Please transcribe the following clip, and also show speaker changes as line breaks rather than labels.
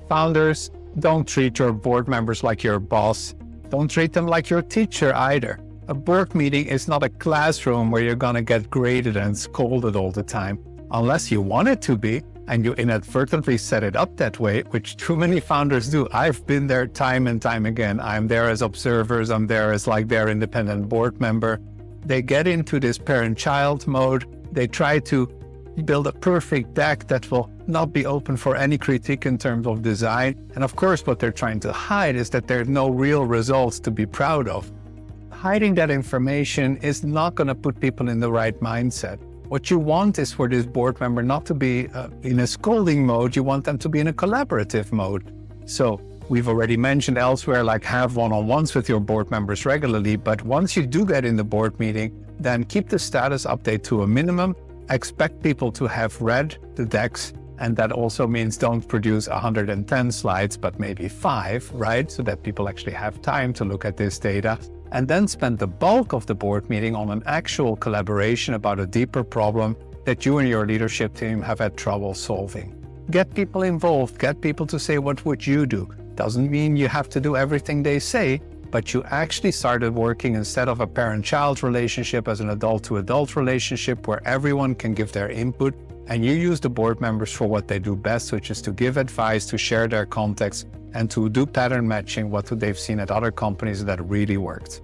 Founders, don't treat your board members like your boss. Don't treat them like your teacher either. A board meeting is not a classroom where you're gonna get graded and scolded all the time, unless you want it to be and you inadvertently set it up that way, which too many founders do. I've been there time and time again. I'm there as observers. I'm there as like their independent board member. They get into this parent-child mode. They try to build a perfect deck that will not be open for any critique in terms of design. And of course, what they're trying to hide is that there's no real results to be proud of. Hiding that information is not going to put people in the right mindset. What you want is for this board member not to be in a scolding mode. You want them to be in a collaborative mode. So we've already mentioned elsewhere, like have one-on-ones with your board members regularly. But once you do get in the board meeting, then keep the status update to a minimum. Expect people to have read the decks. And that also means don't produce 110 slides, but maybe 5, right? So that people actually have time to look at this data. And then spend the bulk of the board meeting on an actual collaboration about a deeper problem that you and your leadership team have had trouble solving. Get people involved, get people to say, what would you do? Doesn't mean you have to do everything they say, but you actually started working instead of a parent-child relationship as an adult-to-adult relationship where everyone can give their input, and you use the board members for what they do best, which is to give advice, to share their context, and to do pattern matching, what they've seen at other companies that really worked.